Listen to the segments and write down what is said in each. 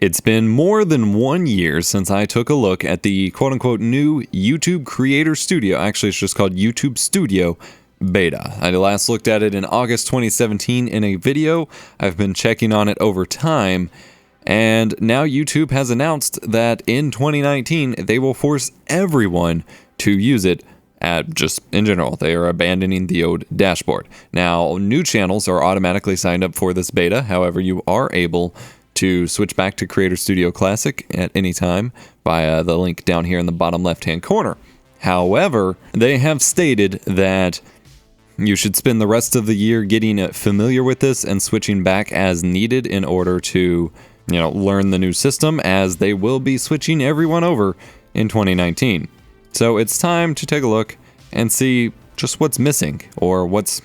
It's been more than 1 year since I took a look at the quote-unquote new YouTube Creator Studio. Actually, it's just called YouTube Studio Beta. I last looked at it in August 2017 in a video. I've been checking on it over time, and now YouTube has announced that in 2019 they will force everyone to use it. Just in general, they are abandoning the old dashboard. Now, new channels are automatically signed up for this beta. However, you are able to switch back to Creator Studio Classic at any time via the link down here in the bottom left-hand corner. However, they have stated that you should spend the rest of the year getting familiar with this and switching back as needed in order to, learn the new system, as they will be switching everyone over in 2019. So it's time to take a look and see just what's missing or what's,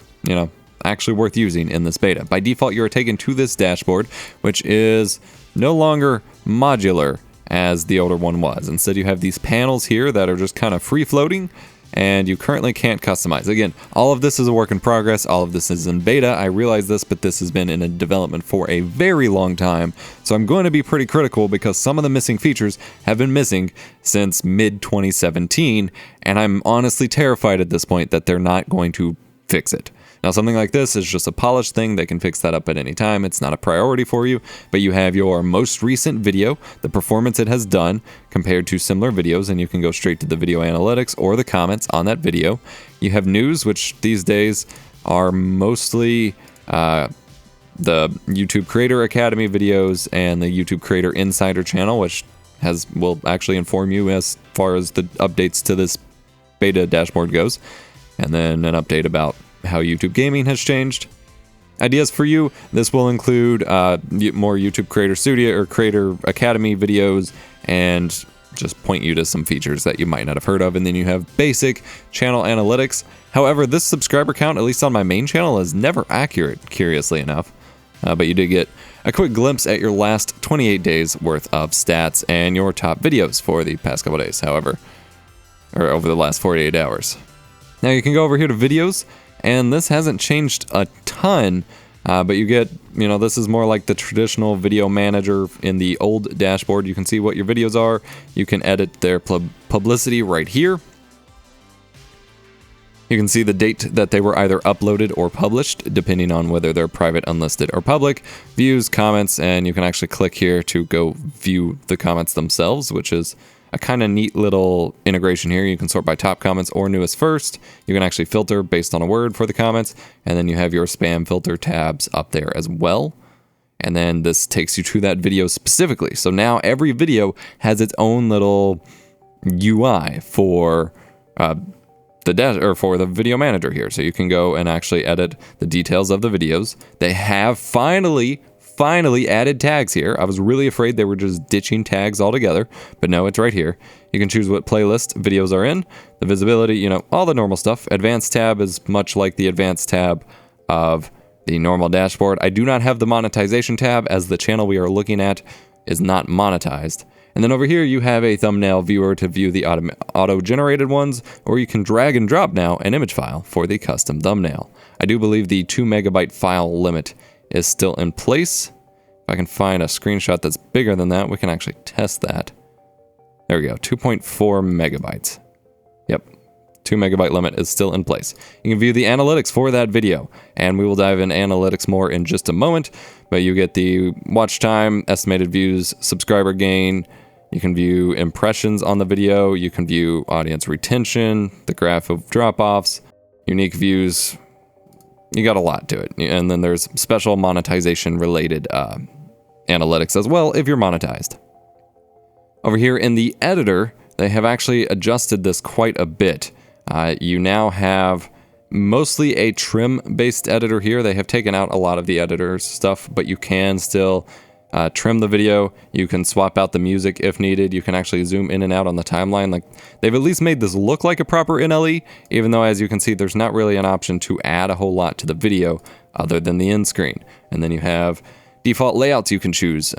actually worth using in this beta. By default, you are taken to this dashboard, which is no longer modular as the older one was. Instead, you have these panels here that are just kind of free-floating, and you currently can't customize. Again, all of this is a work in progress. All of this is in beta. I realize this, but this has been in a development for a very long time. So I'm going to be pretty critical because some of the missing features have been missing since mid-2017, and I'm honestly terrified at this point that they're not going to fix it. Now, something like this is just a polished thing. They can fix that up at any time. It's not a priority for you, but you have your most recent video, the performance it has done compared to similar videos, and you can go straight to the video analytics or the comments on that video. You have news, which these days are mostly the YouTube Creator Academy videos and the YouTube Creator Insider channel, which will actually inform you as far as the updates to this beta dashboard goes, and then an update about how YouTube gaming has changed. Ideas for you: this will include more YouTube Creator Studio or Creator Academy videos and just point you to some features that you might not have heard of. And then you have basic channel analytics. However, this subscriber count, at least on my main channel, is never accurate, curiously enough. But you did get a quick glimpse at your last 28 days worth of stats and your top videos for the past couple days, however, or over the last 48 hours. Now you can go over here to videos, and this hasn't changed a ton, but you get, this is more like the traditional video manager in the old dashboard. You can see what your videos are. You can edit their publicity right here. You can see the date that they were either uploaded or published, depending on whether they're private, unlisted, or public. Views, comments, and you can actually click here to go view the comments themselves, which is a kind of neat little integration here. You can sort by top comments or newest first. You can actually filter based on a word for the comments, and then you have your spam filter tabs up there as well. And then this takes you to that video specifically. So now every video has its own little UI for for the video manager here. So you can go and actually edit the details of the videos. They have finally added tags here. I was really afraid they were just ditching tags altogether, but no, it's right here. You can choose what playlist videos are in, the visibility, all the normal stuff. Advanced tab is much like the advanced tab of the normal dashboard. I do not have the monetization tab, as the channel we are looking at is not monetized. And then over here you have a thumbnail viewer to view the auto-generated ones, or you can drag and drop now an image file for the custom thumbnail. I do believe the 2 MB file limit is still in place. If I can find a screenshot that's bigger than that, we can actually test that. There we go, 2.4 megabytes. Yep, 2 MB limit is still in place. You can view the analytics for that video, and we will dive into analytics more in just a moment, but you get the watch time, estimated views, subscriber gain. You can view impressions on the video. You can view audience retention, the graph of drop-offs, unique views. You got a lot to it. And then there's special monetization related analytics as well if you're monetized. Over here in the editor, they have actually adjusted this quite a bit. You now have mostly a trim-based editor here. They have taken out a lot of the editor's stuff, but you can still trim the video. You can swap out the music if needed. You can actually zoom in and out on the timeline. Like, they've at least made this look like a proper NLE, even though, as you can see, there's not really an option to add a whole lot to the video other than the end screen. And then you have default layouts you can choose,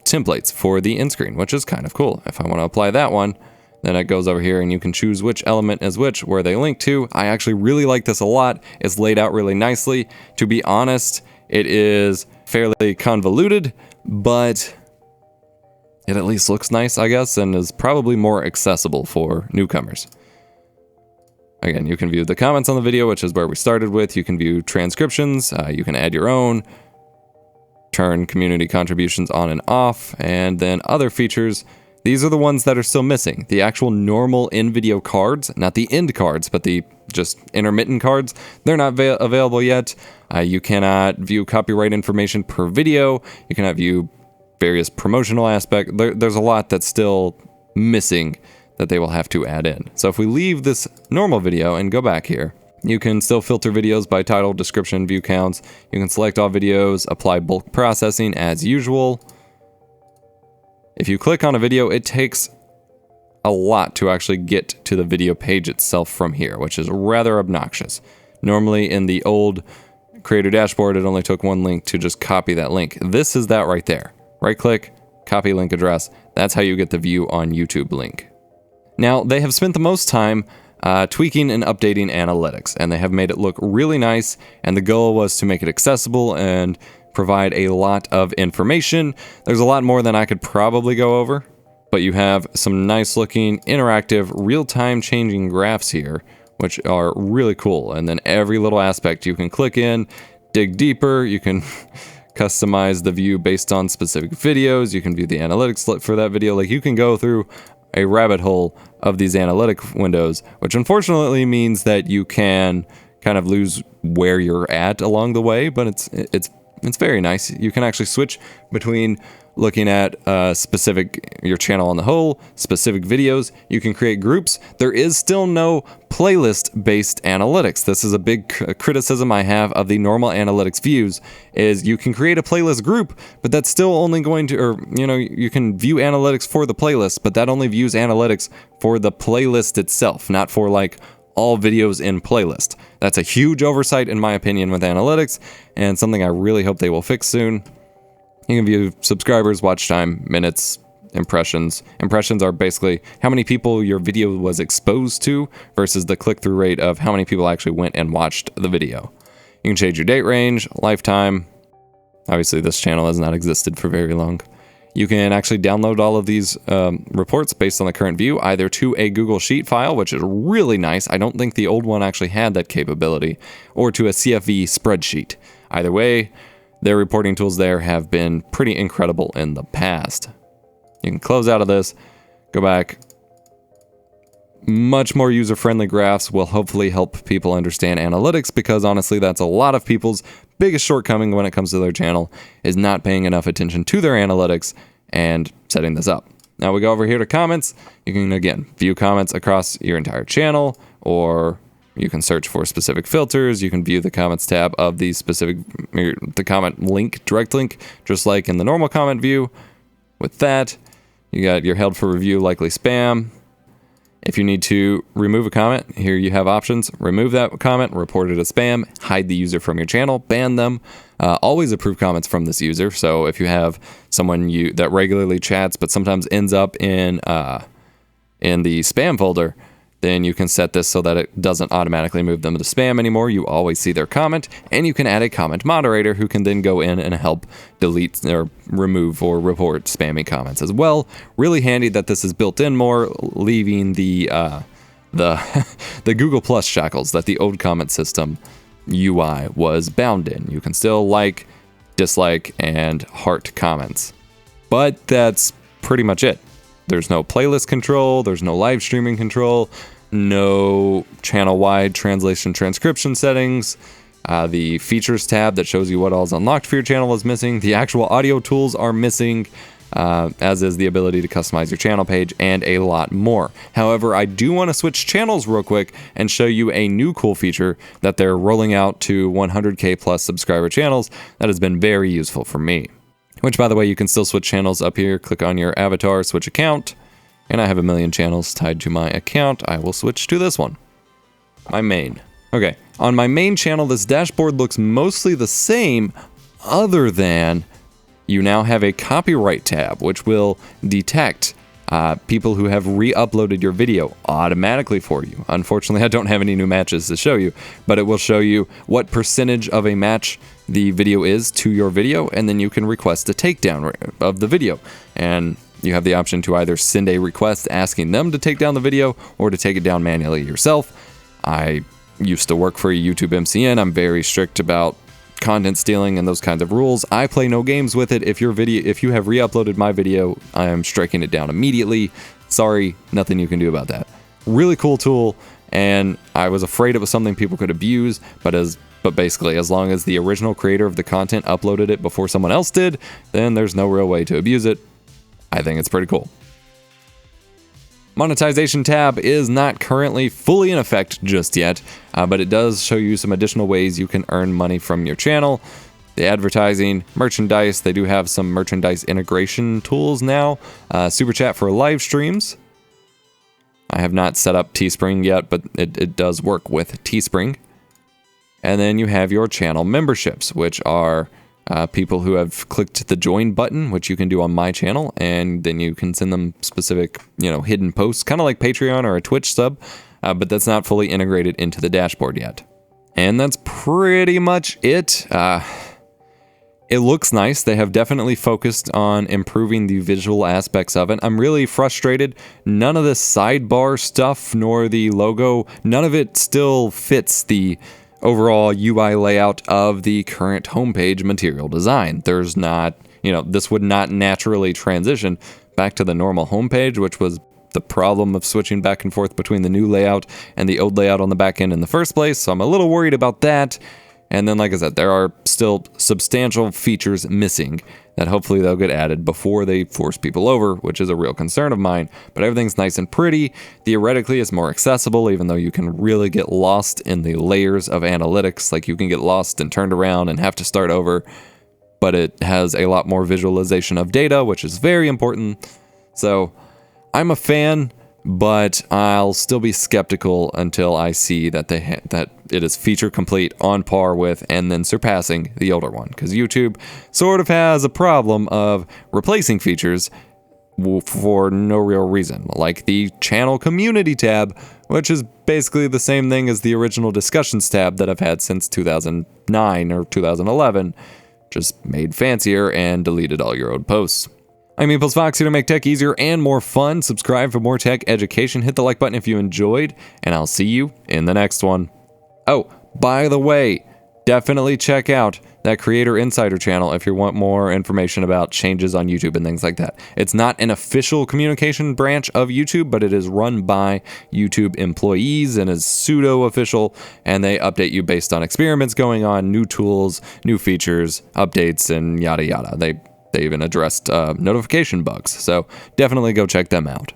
templates for the end screen, which is kind of cool. If I want to apply that one, then it goes over here and you can choose which element is which, where they link to. I actually really like this a lot. It's laid out really nicely. To be honest, it is fairly convoluted, but it at least looks nice, I guess, and is probably more accessible for newcomers. Again, you can view the comments on the video, which is where we started with. You can view transcriptions. You can add your own, turn community contributions on and off, and then other features. These are the ones that are still missing. The actual normal in-video cards, not the end cards, but the just intermittent cards, they're not available yet. You cannot view copyright information per video. You cannot view various promotional aspects. There's a lot that's still missing that they will have to add in. So if we leave this normal video and go back here, you can still filter videos by title, description, view counts. You can select all videos, apply bulk processing as usual. If you click on a video, it takes a lot to actually get to the video page itself from here, which is rather obnoxious. Normally in the old creator dashboard, it only took one link to just copy that link. This is that right there. Right click, copy link address. That's how you get the view on YouTube link. Now, they have spent the most time tweaking and updating analytics, and they have made it look really nice, and the goal was to make it accessible and provide a lot of information. There's a lot more than I could probably go over, but you have some nice looking interactive real-time changing graphs here, which are really cool. And then every little aspect you can click in, dig deeper, you can customize the view based on specific videos, you can view the analytics for that video. Like, you can go through a rabbit hole of these analytic windows, which unfortunately means that you can kind of lose where you're at along the way, but it's very nice. You can actually switch between looking at your channel on the whole, specific videos. You can create groups. There is still no playlist-based analytics. This is a big criticism I have of the normal analytics views, is you can create a playlist group, but that's still only going to, or, you know, you can view analytics for the playlist, but that only views analytics for the playlist itself, not for, like, all videos in playlist. That's a huge oversight, in my opinion, with analytics, and something I really hope they will fix soon. You can view subscribers, watch time, minutes, impressions. Impressions are basically how many people your video was exposed to versus the click-through rate of how many people actually went and watched the video. You can change your date range, lifetime. Obviously, this channel has not existed for very long. You can actually download all of these reports based on the current view, either to a Google Sheet file, which is really nice. I don't think the old one actually had that capability, or to a CSV spreadsheet. Either way, their reporting tools there have been pretty incredible in the past. You can close out of this, go back. Much more user-friendly graphs will hopefully help people understand analytics, because honestly, that's a lot of people's biggest shortcoming when it comes to their channel, is not paying enough attention to their analytics and setting this up. Now we go over here to comments. You can, again, view comments across your entire channel, or you can search for specific filters. You can view the comments tab of the specific, the comment link, direct link, just like in the normal comment view. With that, you got your held for review, likely spam. If you need to remove a comment, here you have options. Remove that comment, report it as spam, hide the user from your channel, ban them. Always approve comments from this user. So if you have someone that regularly chats but sometimes ends up in the spam folder, then you can set this so that it doesn't automatically move them to spam anymore. You always see their comment, and you can add a comment moderator who can then go in and help delete or remove or report spammy comments as well. Really handy that this is built in more, leaving the the Google Plus shackles that the old comment system UI was bound in. You can still like, dislike, and heart comments, but that's pretty much it. There's no playlist control, there's no live streaming control, no channel-wide translation transcription settings. The features tab that shows you what all is unlocked for your channel is missing. The actual audio tools are missing, as is the ability to customize your channel page, and a lot more. However, I do want to switch channels real quick and show you a new cool feature that they're rolling out to 100K plus subscriber channels that has been very useful for me. Which, by the way, you can still switch channels up here. Click on your avatar, switch account. And I have a million channels tied to my account. I will switch to this one. My main. Okay, on my main channel, this dashboard looks mostly the same, other than you now have a copyright tab, which will detect people who have re-uploaded your video automatically for you. Unfortunately, I don't have any new matches to show you, but it will show you what percentage of a match the video is to your video, and then you can request a takedown of the video. And You have the option to either send a request asking them to take down the video or to take it down manually yourself. I used to work for a YouTube MCN. I'm very strict about content stealing and those kinds of rules. I play no games with it. If you have re-uploaded my video, I am striking it down immediately. Sorry, nothing you can do about that. Really cool tool, and I was afraid it was something people could abuse, but basically, as long as the original creator of the content uploaded it before someone else did, then there's no real way to abuse it. I think it's pretty cool. Monetization tab is not currently fully in effect just yet, but it does show you some additional ways you can earn money from your channel. The advertising, merchandise, they do have some merchandise integration tools now. Super chat for live streams. I have not set up Teespring yet, but it does work with Teespring. And then you have your channel memberships, which are people who have clicked the join button, which you can do on my channel, and then you can send them specific, hidden posts, kind of like Patreon or a Twitch sub, but that's not fully integrated into the dashboard yet. And that's pretty much it. It looks nice. They have definitely focused on improving the visual aspects of it. I'm really frustrated. None of the sidebar stuff nor the logo, none of it still fits the overall UI layout of the current homepage material design. There's not, this would not naturally transition back to the normal homepage, which was the problem of switching back and forth between the new layout and the old layout on the back end in the first place. So I'm a little worried about that. And then, like I said, there are still substantial features missing that hopefully they'll get added before they force people over, which is a real concern of mine. But everything's nice and pretty. Theoretically, it's more accessible, even though you can really get lost in the layers of analytics. Like, you can get lost and turned around and have to start over. But it has a lot more visualization of data, which is very important. So I'm a fan, but I'll still be skeptical until I see that that it is feature complete, on par with, and then surpassing the older one. Because YouTube sort of has a problem of replacing features for no real reason, like the channel community tab, which is basically the same thing as the original discussions tab that I've had since 2009 or 2011, just made fancier and deleted all your old posts. I'm EposVox, here to make tech easier and more fun. Subscribe for more tech education. Hit the like button if you enjoyed, and I'll see you in the next one. Oh, by the way, definitely check out that Creator Insider channel if you want more information about changes on YouTube and things like that. It's not an official communication branch of YouTube, but it is run by YouTube employees and is pseudo-official, and they update you based on experiments going on, new tools, new features, updates, and yada yada. They even addressed notification bugs, so definitely go check them out.